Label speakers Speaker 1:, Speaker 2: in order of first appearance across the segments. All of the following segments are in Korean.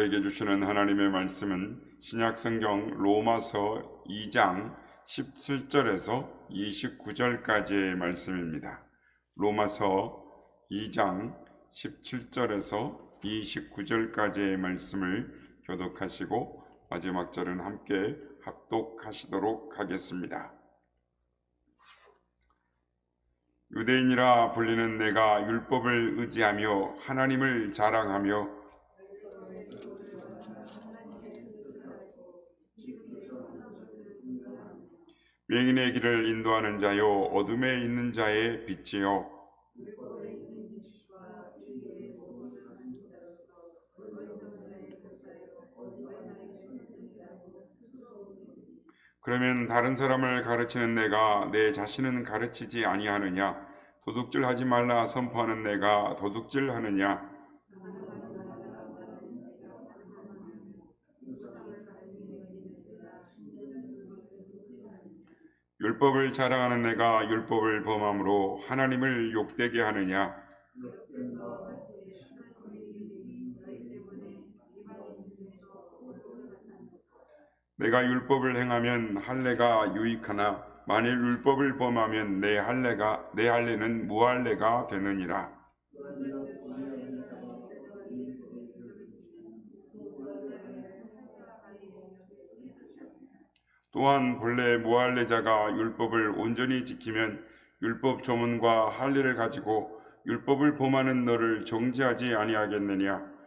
Speaker 1: 우리에게 주시는 하나님의 말씀은 신약성경 로마서 2장 17절에서 29절까지의 말씀입니다. 로마서 2장 17절에서 29절까지의 말씀을 교독하시고 마지막 절은 함께 합독하시도록 하겠습니다. 유대인이라 불리는 내가 율법을 의지하며 하나님을 자랑하며 맹인의 길을 인도하는 자요 어둠에 있는 자의 빛이요 그러면 다른 사람을 가르치는 내가 내 자신은 가르치지 아니하느냐? 도둑질하지 말라 선포하는 내가 도둑질하느냐? 율법을 자랑하는 내가 율법을 범함으로 하나님을 욕되게 하느냐? 내가 율법을 행하면 할례가 유익하나 만일 율법을 범하면 내 할례는 무할례가 되느니라. 또한 본래 무할례자가 율법을 온전히 지키면 율법 조문과 할례를 가지고 율법을 범하는 너를 정죄하지 아니하겠느냐?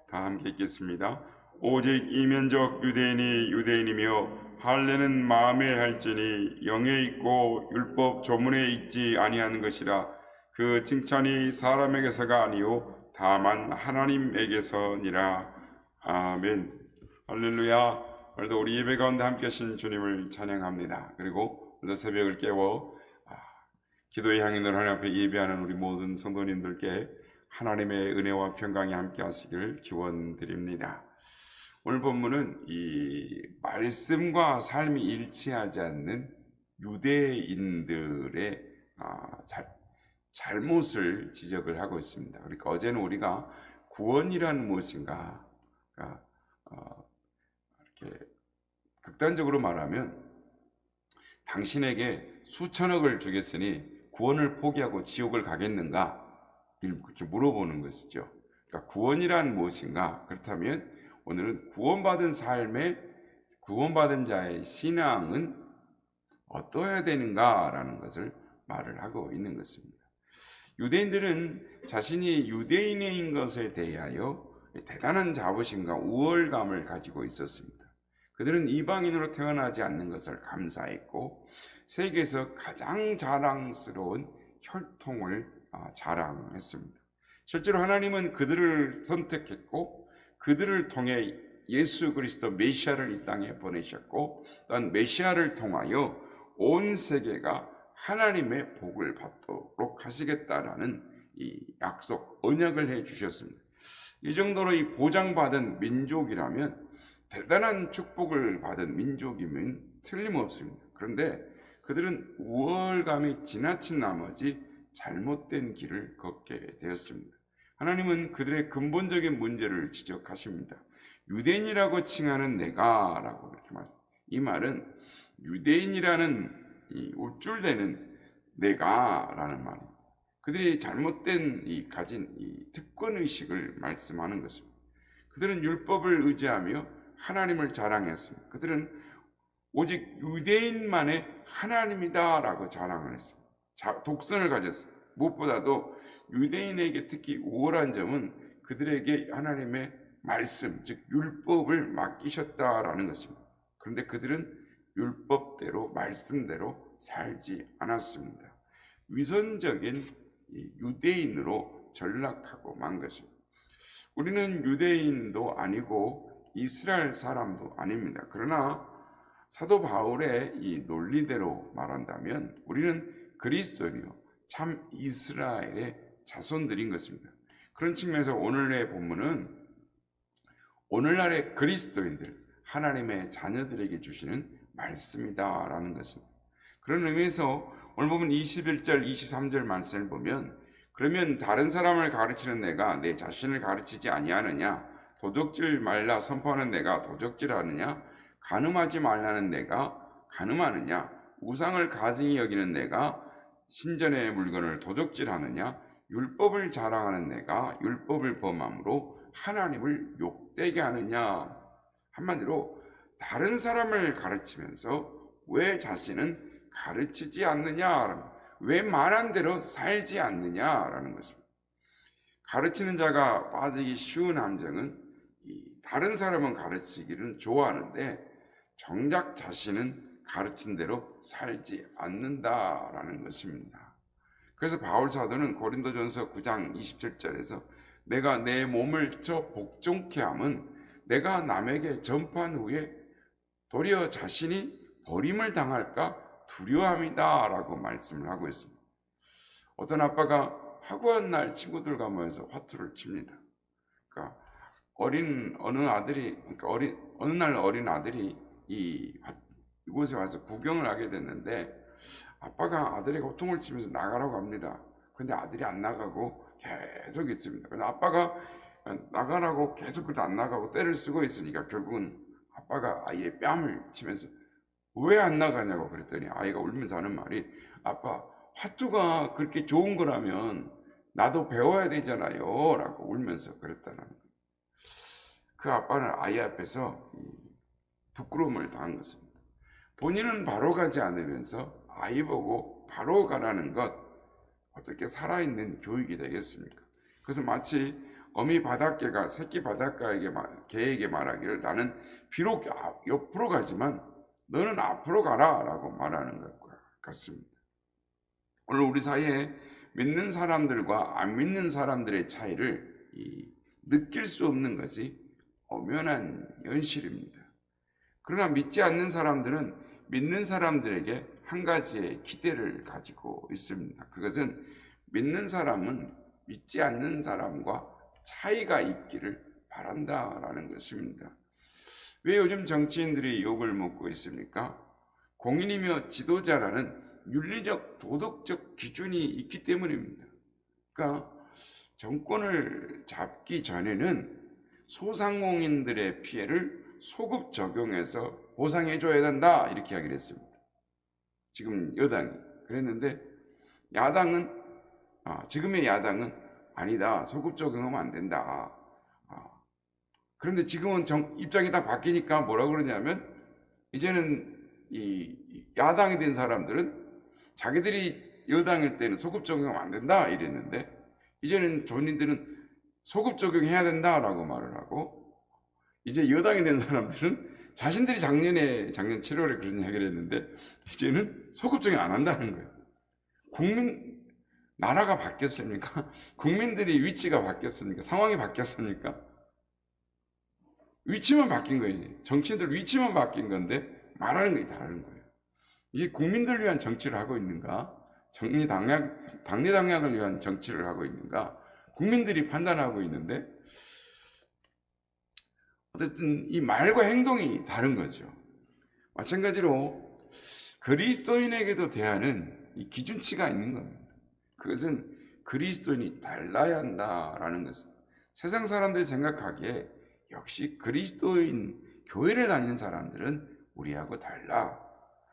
Speaker 1: 다 함께 읽겠습니다. 오직 이면적 유대인이 유대인이며 할례는 마음에 할지니 영에 있고 율법 조문에 있지 아니하는 것이라. 그 칭찬이 사람에게서가 아니요 다만 하나님에게서니라. 아멘. 할렐루야. 오늘도 우리 예배 가운데 함께 하신 주님을 찬양합니다. 그리고 오늘도 새벽을 깨워 기도의 향연을 하나님 앞에 예배하는 우리 모든 성도님들께 하나님의 은혜와 평강이 함께 하시길 기원드립니다. 오늘 본문은 이 말씀과 삶이 일치하지 않는 유대인들의 잘못을 지적을 하고 있습니다. 그러니까 어제는 우리가 구원이란 무엇인가, 이렇게 극단적으로 말하면 당신에게 수천억을 주겠으니 구원을 포기하고 지옥을 가겠는가? 이렇게 물어보는 것이죠. 그러니까 구원이란 무엇인가? 그렇다면 오늘은 구원받은 자의 신앙은 어떠해야 되는가라는 것을 말을 하고 있는 것입니다. 유대인들은 자신이 유대인인 것에 대하여 대단한 자부심과 우월감을 가지고 있었습니다. 그들은 이방인으로 태어나지 않는 것을 감사했고 세계에서 가장 자랑스러운 혈통을 자랑했습니다. 실제로 하나님은 그들을 선택했고 그들을 통해 예수 그리스도 메시아를 이 땅에 보내셨고 또한 메시아를 통하여 온 세계가 하나님의 복을 받도록 하시겠다라는 이 약속, 언약을 해주셨습니다. 이 정도로 이 보장받은 민족이라면 대단한 축복을 받은 민족이면 틀림없습니다. 그런데 그들은 우월감이 지나친 나머지 잘못된 길을 걷게 되었습니다. 하나님은 그들의 근본적인 문제를 지적하십니다. 유대인이라고 칭하는 내가 라고 그렇게 말합니다. 이 말은 유대인이라는 이 우쭐대는 내가 라는 말입니다. 그들이 잘못된 가진 이 특권의식을 말씀하는 것입니다. 그들은 율법을 의지하며 하나님을 자랑했습니다. 그들은 오직 유대인만의 하나님이다 라고 자랑을 했습니다. 독선을 가졌습니다. 무엇보다도 유대인에게 특히 우월한 점은 그들에게 하나님의 말씀, 즉 율법을 맡기셨다라는 것입니다. 그런데 그들은 율법대로 말씀대로 살지 않았습니다. 위선적인 유대인으로 전락하고 만 것입니다. 우리는 유대인도 아니고 이스라엘 사람도 아닙니다. 그러나 사도 바울의 이 논리대로 말한다면 우리는 그리스도인이요 참 이스라엘의 자손들인 것입니다. 그런 측면에서 오늘의 본문은 오늘날의 그리스도인들, 하나님의 자녀들에게 주시는 말씀이다라는 것입니다. 그런 의미에서 오늘 보면 21절, 23절 말씀을 보면 그러면 다른 사람을 가르치는 내가 내 자신을 가르치지 아니하느냐? 도적질 말라 선포하는 내가 도적질하느냐? 간음하지 말라는 내가 간음하느냐? 우상을 가증히 여기는 내가 신전의 물건을 도적질하느냐? 율법을 자랑하는 내가 율법을 범함으로 하나님을 욕되게 하느냐? 한마디로 다른 사람을 가르치면서 왜 자신은 가르치지 않느냐? 왜 말한 대로 살지 않느냐라는 것입니다. 가르치는 자가 빠지기 쉬운 함정은 다른 사람은 가르치기를 좋아하는데 정작 자신은 가르친 대로 살지 않는다라는 것입니다. 그래서 바울 사도는 고린도전서 9장 27절에서 내가 내 몸을 저 복종케 함은 내가 남에게 전파한 후에 도리어 자신이 버림을 당할까 두려워함이다 라고 말씀을 하고 있습니다. 어떤 아빠가 화구한 날 친구들과 모여서 화투를 칩니다. 그러니까 어느 날 어린 아들이 이곳에 와서 구경을 하게 됐는데 아빠가 아들에게 호통을 치면서 나가라고 합니다. 근데 아들이 안 나가고 계속 있습니다. 그래서 아빠가 나가라고 계속 그래도 안 나가고 때를 쓰고 있으니까 결국은 아빠가 아이의 뺨을 치면서 왜 안 나가냐고 그랬더니 아이가 울면서 하는 말이 아빠 화투가 그렇게 좋은 거라면 나도 배워야 되잖아요 라고 울면서 그랬다는 거예요. 그 아빠는 아이 앞에서 부끄러움을 당한 것입니다. 본인은 바로 가지 않으면서 아이 보고 바로 가라는 것 어떻게 살아있는 교육이 되겠습니까? 그래서 마치 어미 바닷개가 새끼 개에게 말하기를 나는 비록 옆으로 가지만 너는 앞으로 가라 라고 말하는 것과 같습니다. 오늘 우리 사이에 믿는 사람들과 안 믿는 사람들의 차이를 느낄 수 없는 것이 엄연한 현실입니다. 그러나 믿지 않는 사람들은 믿는 사람들에게 한 가지의 기대를 가지고 있습니다. 그것은 믿는 사람은 믿지 않는 사람과 차이가 있기를 바란다라는 것입니다. 왜 요즘 정치인들이 욕을 먹고 있습니까? 공인이며 지도자라는 윤리적 도덕적 기준이 있기 때문입니다. 그러니까 정권을 잡기 전에는 소상공인들의 피해를 소급 적용해서 보상해줘야 된다 이렇게 이야기를 했습니다. 지금 여당이 그랬는데 지금의 야당은 아니다, 소급 적용하면 안 된다. 그런데 지금은 입장이 다 바뀌니까 뭐라 그러냐면 이제는 이 야당이 된 사람들은 자기들이 여당일 때는 소급 적용하면 안 된다 이랬는데 이제는 본인들은 소급 적용해야 된다라고 말을 하고 이제 여당이 된 사람들은 자신들이 작년 7월에 그런 이야기를 했는데 이제는 소급 적용 안 한다는 거예요. 나라가 바뀌었습니까? 국민들이 위치가 바뀌었습니까? 상황이 바뀌었습니까? 위치만 바뀐 거예요. 정치인들 위치만 바뀐 건데 말하는 게 다른 거예요. 이게 국민들을 위한 정치를 하고 있는가? 당내 당략을 위한 정치를 하고 있는가? 국민들이 판단하고 있는데 어쨌든 이 말과 행동이 다른 거죠. 마찬가지로 그리스도인에게도 대하는 이 기준치가 있는 겁니다. 그것은 그리스도인이 달라야 한다라는 것은 세상 사람들이 생각하기에 역시 그리스도인 교회를 다니는 사람들은 우리하고 달라.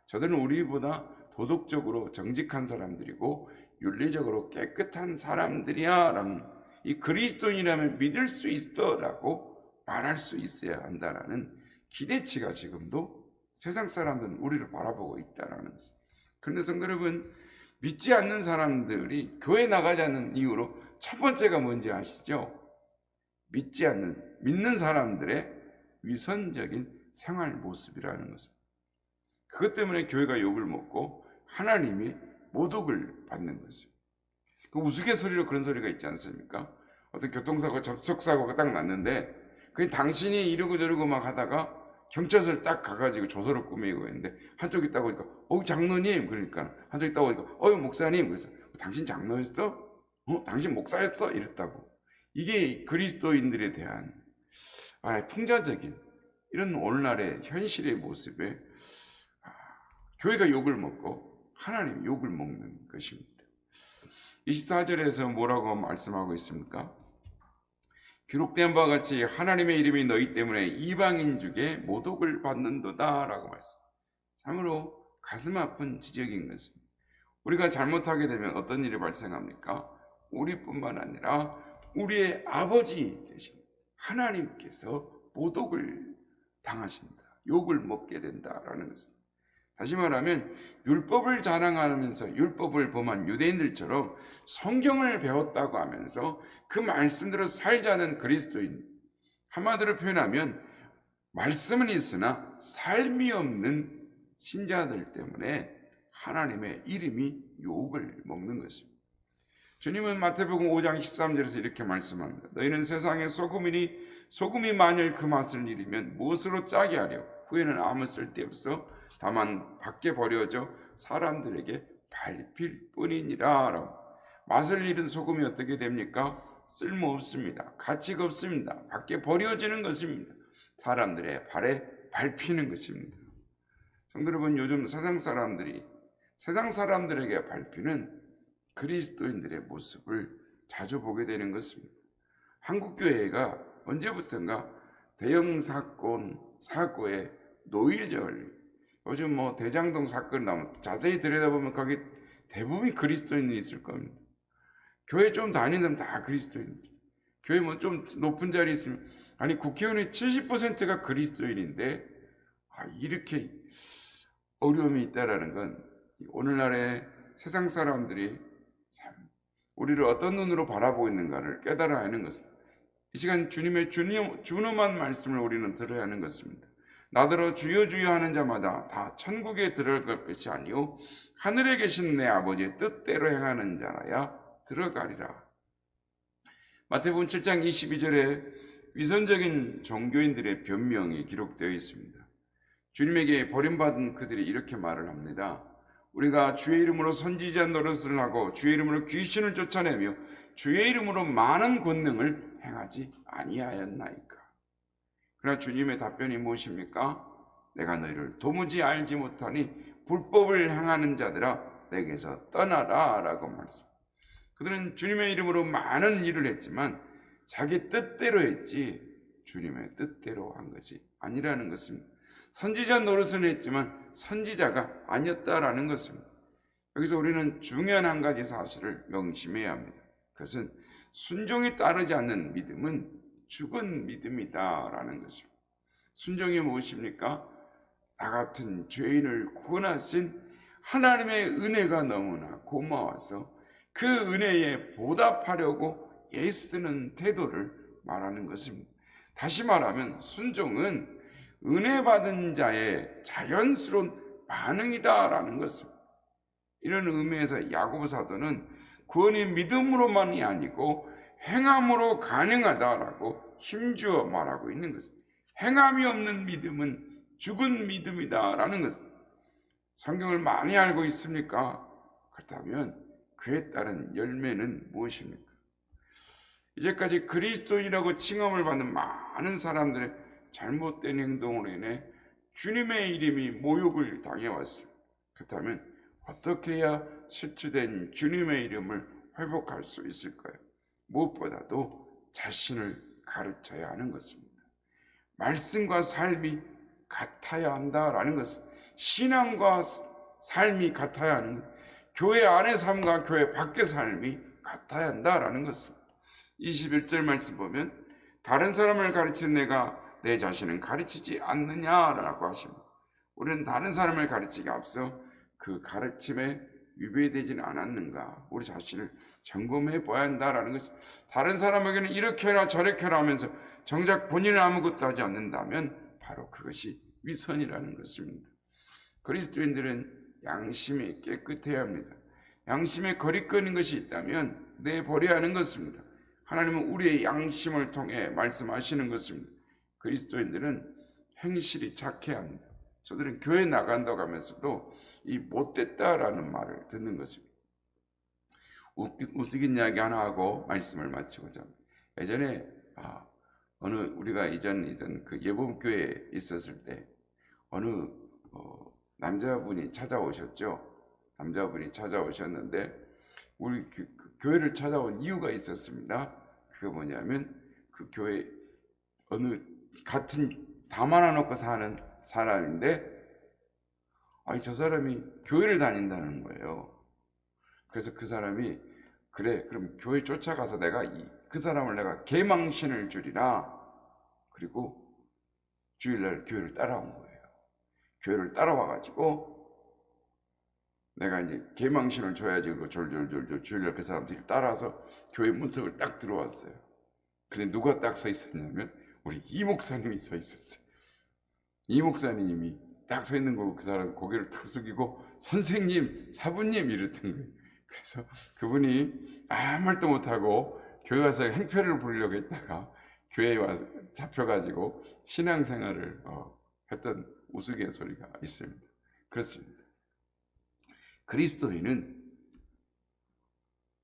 Speaker 1: 저들은 우리보다 도덕적으로 정직한 사람들이고 윤리적으로 깨끗한 사람들이야 라는 이 그리스도인이라면 믿을 수 있어 라고 말할 수 있어야 한다라는 기대치가 지금도 세상 사람들은 우리를 바라보고 있다는 것입니다. 그런데 성도 여러분, 믿지 않는 사람들이 교회 나가지 않는 이유로 첫 번째가 뭔지 아시죠? 믿는 사람들의 위선적인 생활 모습이라는 것입니다. 그것 때문에 교회가 욕을 먹고 하나님이 모독을 받는 것이죠. 그 우스갯소리로 그런 소리가 있지 않습니까? 어떤 교통사고, 접촉사고가 딱 났는데 그 당신이 이러고 저러고 막 하다가 경찰서를 딱 가가지고 조서를 꾸미고 있는데 한쪽이 있다고 하니까 장로님 그러니까 한쪽이 있다고 하니까 목사님 그래서 당신 장로였어? 당신 목사였어? 이랬다고. 이게 그리스도인들에 대한 풍자적인 이런 오늘날의 현실의 모습에 교회가 욕을 먹고 하나님 욕을 먹는 것입니다. 24절에서 뭐라고 말씀하고 있습니까? 기록된 바와 같이 하나님의 이름이 너희 때문에 이방인 중에 모독을 받는도다 라고 말씀. 참으로 가슴 아픈 지적인 것입니다. 우리가 잘못하게 되면 어떤 일이 발생합니까? 우리뿐만 아니라 우리의 아버지 계신 하나님께서 모독을 당하신다. 욕을 먹게 된다라는 것입니다. 다시 말하면 율법을 자랑하면서 율법을 범한 유대인들처럼 성경을 배웠다고 하면서 그 말씀대로 살지 않은 그리스도인, 한마디로 표현하면 말씀은 있으나 삶이 없는 신자들 때문에 하나님의 이름이 욕을 먹는 것입니다. 주님은 마태복음 5장 13절에서 이렇게 말씀합니다. 너희는 세상의 소금이니 소금이 만일 그 맛을 잃으면 무엇으로 짜게 하려? 후에는 아무 쓸데없어 다만 밖에 버려져 사람들에게 밟힐 뿐이니라. 맛을 잃은 소금이 어떻게 됩니까? 쓸모없습니다. 가치가 없습니다. 밖에 버려지는 것입니다. 사람들의 발에 밟히는 것입니다. 성도 여러분, 요즘 세상 사람들에게 밟히는 그리스도인들의 모습을 자주 보게 되는 것입니다. 한국교회가 언제부턴가 대형 사고에 노이져 걸려요. 요즘 대장동 사건 나오면 자세히 들여다보면 거기 대부분이 그리스도인이 있을 겁니다. 교회 좀 다니는 사람 다 그리스도인들. 교회 좀 높은 자리에 있으면, 아니 국회의원의 70%가 그리스도인인데 이렇게 어려움이 있다라는 건 오늘날의 세상 사람들이 참 우리를 어떤 눈으로 바라보고 있는가를 깨달아야 하는 것입니다. 이 시간 주님의 준엄한 말씀을 우리는 들어야 하는 것입니다. 나더러 주여 주여 하는 자마다 다 천국에 들어갈 것이 아니요 하늘에 계신 내 아버지의 뜻대로 행하는 자라야 들어가리라. 마태복음 7장 22절에 위선적인 종교인들의 변명이 기록되어 있습니다. 주님에게 버림받은 그들이 이렇게 말을 합니다. 우리가 주의 이름으로 선지자 노릇을 하고 주의 이름으로 귀신을 쫓아내며 주의 이름으로 많은 권능을 행하지 아니하였나이까. 그러나 주님의 답변이 무엇입니까? 내가 너희를 도무지 알지 못하니 불법을 행하는 자들아 내게서 떠나라 라고 말씀. 그들은 주님의 이름으로 많은 일을 했지만 자기 뜻대로 했지 주님의 뜻대로 한 것이 아니라는 것입니다. 선지자 노릇은 했지만 선지자가 아니었다라는 것입니다. 여기서 우리는 중요한 한 가지 사실을 명심해야 합니다. 그것은 순종에 따르지 않는 믿음은 죽은 믿음이다라는 것입니다. 순종이 무엇입니까? 나 같은 죄인을 구원하신 하나님의 은혜가 너무나 고마워서 그 은혜에 보답하려고 애쓰는 태도를 말하는 것입니다. 다시 말하면 순종은 은혜 받은 자의 자연스러운 반응이다라는 것입니다. 이런 의미에서 야고보 사도는 구원이 믿음으로만이 아니고 행함으로 가능하다라고 힘주어 말하고 있는 것입니다. 행함이 없는 믿음은 죽은 믿음이다라는 것입니다. 성경을 많이 알고 있습니까? 그렇다면 그에 따른 열매는 무엇입니까? 이제까지 그리스도인이라고 칭함을 받는 많은 사람들의 잘못된 행동으로 인해 주님의 이름이 모욕을 당해왔습니다. 그렇다면 어떻게 해야 실추된 주님의 이름을 회복할 수 있을까요? 무엇보다도 자신을 가르쳐야 하는 것입니다. 말씀과 삶이 같아야 한다라는 것은 신앙과 삶이 같아야 하는 것, 교회 안의 삶과 교회 밖의 삶이 같아야 한다라는 것입니다. 21절 말씀 보면 다른 사람을 가르치는 내가 내 자신은 가르치지 않느냐라고 하십니다. 우리는 다른 사람을 가르치기 앞서 그 가르침에 위배되지는 않았는가 우리 자신을 점검해 봐야 한다라는 것입니다. 다른 사람에게는 이렇게 해라 저렇게 해라 하면서 정작 본인은 아무것도 하지 않는다면 바로 그것이 위선이라는 것입니다. 그리스도인들은 양심이 깨끗해야 합니다. 양심에 거리끼는 것이 있다면 내버려야 하는 것입니다. 하나님은 우리의 양심을 통해 말씀하시는 것입니다. 그리스도인들은 행실이 착해야 합니다. 저들은 교회 나간다고 하면서도 이 못됐다라는 말을 듣는 것입니다. 우스긴 이야기 하나 하고 말씀을 마치고자 합니다. 예전에 우리가 이전 그 예복교회에 있었을 때 어느 남자분이 찾아오셨죠. 남자분이 찾아오셨는데 우리 교회를 찾아온 이유가 있었습니다. 그게 뭐냐면 그 교회 어느 같은 담 하나 놓고 사는 사람인데 아니 저 사람이 교회를 다닌다는 거예요. 그래서 그 사람이 그래 그럼 교회 쫓아가서 내가 그 사람을 내가 개망신을 주리라. 그리고 주일날 교회를 따라온 거예요. 교회를 따라와가지고 내가 이제 개망신을 줘야지 그거 졸졸졸졸 주일날 그 사람들이 따라서 교회 문턱을 딱 들어왔어요. 근데 누가 딱 서 있었냐면 우리 이 목사님이 서 있었어요. 이 목사님이 딱 서 있는 거 그 사람 고개를 탁 숙이고 선생님, 사부님 이랬던 거예요. 그래서 그분이 아무 말도 못하고 교회 와서 행패를 부리려고 했다가 교회에 와서 잡혀가지고 신앙생활을 했던 우스갯소리가 있습니다. 그렇습니다. 그리스도인은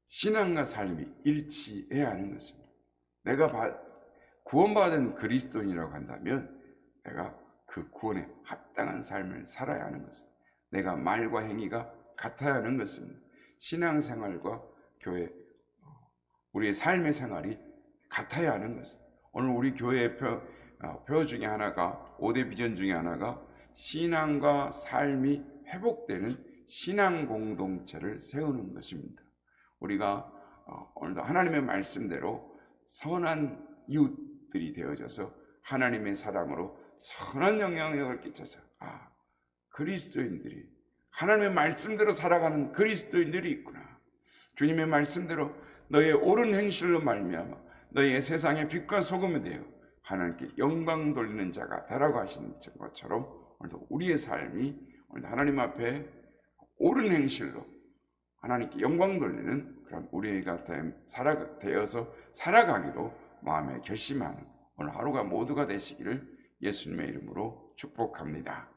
Speaker 1: 신앙과 삶이 일치해야 하는 것입니다. 내가 구원받은 그리스도인이라고 한다면 내가 그 구원에 합당한 삶을 살아야 하는 것입니다. 내가 말과 행위가 같아야 하는 것입니다. 신앙생활과 교회, 우리의 삶의 생활이 같아야 하는 것입니다. 오늘 우리 교회의 표 중에 하나가 5대 비전 중에 하나가 신앙과 삶이 회복되는 신앙 공동체를 세우는 것입니다. 우리가 오늘도 하나님의 말씀대로 선한 이웃들이 되어져서 하나님의 사랑으로 선한 영향력을 끼쳐서 그리스도인들이 하나님의 말씀대로 살아가는 그리스도인들이 있구나. 주님의 말씀대로 너의 옳은 행실로 말미암아 너의 세상의 빛과 소금이 되어 하나님께 영광 돌리는 자가 되라고 하시는 것처럼 오늘도 우리의 삶이 오늘도 하나님 앞에 옳은 행실로 하나님께 영광 돌리는 그런 우리가 되어서 살아가기로 마음에 결심하는 오늘 하루가 모두가 되시기를 예수님의 이름으로 축복합니다.